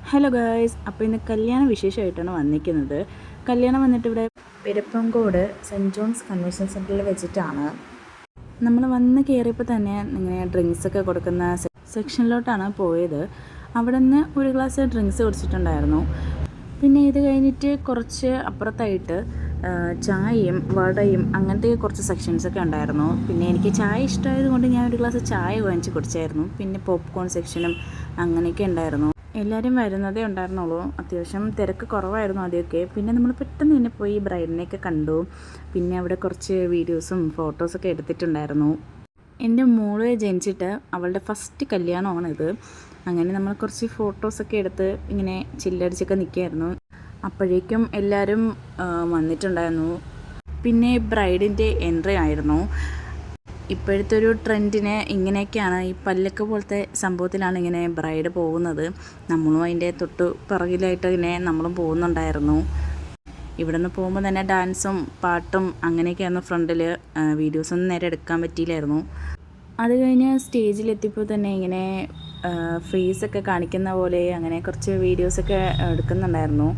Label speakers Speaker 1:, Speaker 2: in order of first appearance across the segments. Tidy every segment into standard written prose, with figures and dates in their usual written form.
Speaker 1: Hello guys, അപ്പോൾ ഇന്ന് കല്യാണ വിശേഷമായിട്ടാണ് വന്നിരിക്കുന്നത്. കല്യാണം വന്നിട്ട് ഇവിടെ പെരപ്പങ്കോട് സെൻറ്റ് ജോൺസ് കൺവെൻഷൻ സെൻറ്ററിൽ വെച്ചിട്ടാണ്. നമ്മൾ വന്ന് കയറിയപ്പോൾ തന്നെ ഇങ്ങനെ ഡ്രിങ്ക്സൊക്കെ കൊടുക്കുന്ന സെക്ഷനിലോട്ടാണ് പോയത്. അവിടെ നിന്ന് ഒരു ഗ്ലാസ് ഡ്രിങ്ക്സ് കുടിച്ചിട്ടുണ്ടായിരുന്നു. പിന്നെ ഇത് കഴിഞ്ഞിട്ട് കുറച്ച് അപ്പുറത്തായിട്ട് ചായയും വടയും അങ്ങനത്തെ കുറച്ച് സെക്ഷൻസൊക്കെ ഉണ്ടായിരുന്നു. പിന്നെ എനിക്ക് ചായ ഇഷ്ടമായത് കൊണ്ട് ഞാൻ ഒരു ഗ്ലാസ് ചായ വാങ്ങിച്ച് കുടിച്ചായിരുന്നു. പിന്നെ പോപ്കോൺ സെക്ഷനും അങ്ങനെയൊക്കെ ഉണ്ടായിരുന്നു. എല്ലാവരും വരുന്നതേ ഉണ്ടായിരുന്നുള്ളൂ. അത്യാവശ്യം തിരക്ക് കുറവായിരുന്നു ആദ്യമൊക്കെ. പിന്നെ നമ്മൾ പെട്ടെന്ന് തന്നെ പോയി ബ്രൈഡിനെയൊക്കെ കണ്ടു. പിന്നെ അവിടെ കുറച്ച് വീഡിയോസും ഫോട്ടോസൊക്കെ എടുത്തിട്ടുണ്ടായിരുന്നു. എൻ്റെ മോള് ജനിച്ചിട്ട് അവളുടെ ഫസ്റ്റ് കല്യാണമാണിത്. അങ്ങനെ നമ്മൾ കുറച്ച് ഫോട്ടോസൊക്കെ എടുത്ത് ഇങ്ങനെ ചില്ലടിച്ചൊക്കെ നിൽക്കുകയായിരുന്നു. അപ്പോഴേക്കും എല്ലാവരും വന്നിട്ടുണ്ടായിരുന്നു. പിന്നെ ബ്രൈഡിൻ്റെ എൻട്രി ആയിരുന്നു. ഇപ്പോഴത്തെ ഒരു ട്രെൻഡിന് ഇങ്ങനെയൊക്കെയാണ്, ഈ പല്ലക്ക് പോലത്തെ സംഭവത്തിലാണ് ഇങ്ങനെ ബ്രൈഡ് പോകുന്നത്. നമ്മളും അതിൻ്റെ തൊട്ട് പിറകിലായിട്ട് ഇങ്ങനെ നമ്മളും പോകുന്നുണ്ടായിരുന്നു. ഇവിടെ നിന്ന് പോകുമ്പോൾ തന്നെ ഡാൻസും പാട്ടും അങ്ങനെയൊക്കെയായിരുന്നു ഫ്രണ്ടിൽ. വീഡിയോസൊന്നും നേരെ എടുക്കാൻ പറ്റിയില്ലായിരുന്നു. അത് കഴിഞ്ഞ് സ്റ്റേജിലെത്തിയപ്പോൾ തന്നെ ഇങ്ങനെ ഫേസൊക്കെ കാണിക്കുന്ന പോലെ അങ്ങനെ കുറച്ച് വീഡിയോസൊക്കെ എടുക്കുന്നുണ്ടായിരുന്നു.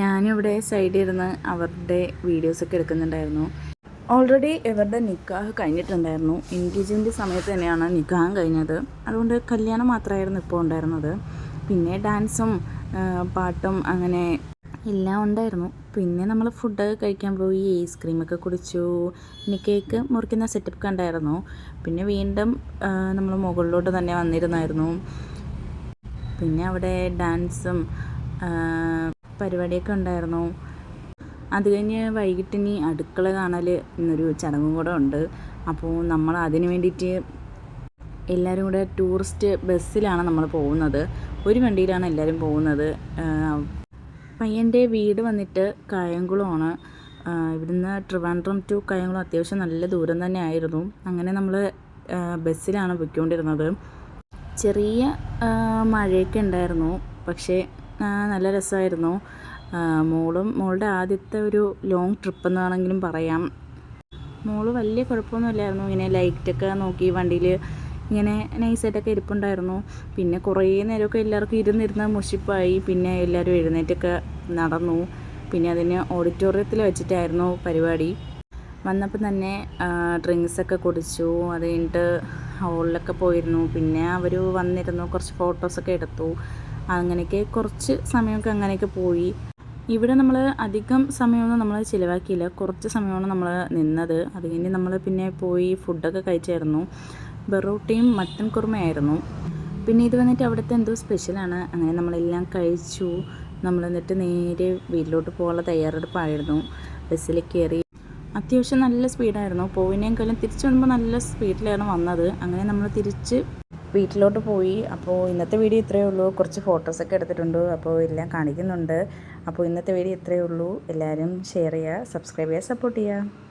Speaker 1: ഞാനിവിടെ സൈഡിൽ ഇരുന്ന് അവരുടെ വീഡിയോസൊക്കെ എടുക്കുന്നുണ്ടായിരുന്നു. ഓൾറെഡി ഇവരുടെ നിക്കാഹ് കഴിഞ്ഞിട്ടുണ്ടായിരുന്നു. എൻഗേജ്മെൻറ്റ് സമയത്ത് തന്നെയാണ് നിക്കാഹ് കഴിഞ്ഞത്. അതുകൊണ്ട് കല്യാണം മാത്രമായിരുന്നു ഇപ്പോൾ ഉണ്ടായിരുന്നത്. പിന്നെ ഡാൻസും പാട്ടും അങ്ങനെ എല്ലാം ഉണ്ടായിരുന്നു. പിന്നെ നമ്മൾ ഫുഡ് കഴിക്കാൻ പോയി, ഐസ്ക്രീമൊക്കെ കുടിച്ചു. ഇനി കേക്ക് മുറിക്കുന്ന സെറ്റപ്പ് കണ്ടായിരുന്നു. പിന്നെ വീണ്ടും നമ്മൾ മുകളിലോട്ട് തന്നെ വന്നിരുന്നായിരുന്നു. പിന്നെ അവിടെ ഡാൻസും പരിപാടിയൊക്കെ ഉണ്ടായിരുന്നു. അത് കഴിഞ്ഞ് വൈകിട്ടിനി അടുക്കള കാണൽ എന്നൊരു ചടങ്ങും കൂടെ ഉണ്ട്. അപ്പോൾ നമ്മൾ അതിന് വേണ്ടിയിട്ട് എല്ലാവരും കൂടെ ടൂറിസ്റ്റ് ബസ്സിലാണ് നമ്മൾ പോകുന്നത്. ഒരു വണ്ടിയിലാണ് എല്ലാവരും പോകുന്നത്. പയ്യൻ്റെ വീട് വന്നിട്ട് കായംകുളമാണ്. ഇവിടുന്ന് ട്രിവാൻഡ്രം ടു കായംകുളം അത്യാവശ്യം നല്ല ദൂരം തന്നെ ആയിരുന്നു. അങ്ങനെ നമ്മൾ ബസ്സിലാണ് പോയിക്കൊണ്ടിരുന്നത്. ചെറിയ മഴയൊക്കെ ഉണ്ടായിരുന്നു, പക്ഷേ നല്ല രസമായിരുന്നു. മോളുടെ ആദ്യത്തെ ഒരു ലോങ് ട്രിപ്പ് എന്നാണെങ്കിലും പറയാം. മോള് വലിയ കുഴപ്പമൊന്നുമില്ലായിരുന്നു. ഇങ്ങനെ ലൈറ്റൊക്കെ നോക്കി വണ്ടിയിൽ ഇങ്ങനെ നൈസായിട്ടൊക്കെ ഇരിപ്പുണ്ടായിരുന്നു. പിന്നെ കുറേ നേരമൊക്കെ എല്ലാവർക്കും ഇരുന്നിരുന്ന് മുഷിപ്പായി. പിന്നെ എല്ലാവരും എഴുന്നേറ്റൊക്കെ നടന്നു. പിന്നെ അതിന് ഓഡിറ്റോറിയത്തിൽ വെച്ചിട്ടായിരുന്നു പരിപാടി. വന്നപ്പോൾ തന്നെ ഡ്രിങ്ക്സൊക്കെ കുടിച്ചു. അത് കഴിഞ്ഞിട്ട് ഹോളിലൊക്കെ പോയിരുന്നു. പിന്നെ അവർ വന്നിരുന്നു, കുറച്ച് ഫോട്ടോസൊക്കെ എടുത്തു. അങ്ങനെയൊക്കെ കുറച്ച് സമയമൊക്കെ അങ്ങനെയൊക്കെ പോയി. ഇവിടെ നമ്മൾ അധികം സമയമൊന്നും നമ്മൾ ചിലവാക്കിയില്ല. കുറച്ച് സമയമാണ് നമ്മൾ നിന്നത്. അത് കഴിഞ്ഞ് നമ്മൾ പിന്നെ പോയി ഫുഡൊക്കെ കഴിച്ചായിരുന്നു. ബെറോട്ടയും മട്ടൻ കുറുമയായിരുന്നു. പിന്നെ ഇത് വന്നിട്ട് അവിടുത്തെ എന്തോ സ്പെഷ്യലാണ്. അങ്ങനെ നമ്മളെല്ലാം കഴിച്ചു. നമ്മൾ എന്നിട്ട് നേരെ വീട്ടിലോട്ട് പോകാനുള്ള തയ്യാറെടുപ്പായിരുന്നു. ബസ്സിൽ കയറി. അത്യാവശ്യം നല്ല സ്പീഡായിരുന്നു. പോവിനേക്കാളും തിരിച്ചു വരുമ്പോൾ നല്ല സ്പീഡിലാണ് വന്നത്. അങ്ങനെ നമ്മൾ തിരിച്ച് വീട്ടിലോട്ട് പോയി. അപ്പോൾ ഇന്നത്തെ വീഡിയോ ഇത്രയേ ഉള്ളൂ. കുറച്ച് ഫോട്ടോസൊക്കെ എടുത്തിട്ടുണ്ട്, അപ്പോൾ എല്ലാം കാണിക്കുന്നുണ്ട്. അപ്പോൾ ഇന്നത്തെ വീഡിയോ ഇത്രയേ ഉള്ളൂ. എല്ലാവരും ഷെയർ ചെയ്യുക, സബ്സ്ക്രൈബ് ചെയ്യുക, സപ്പോർട്ട് ചെയ്യുക.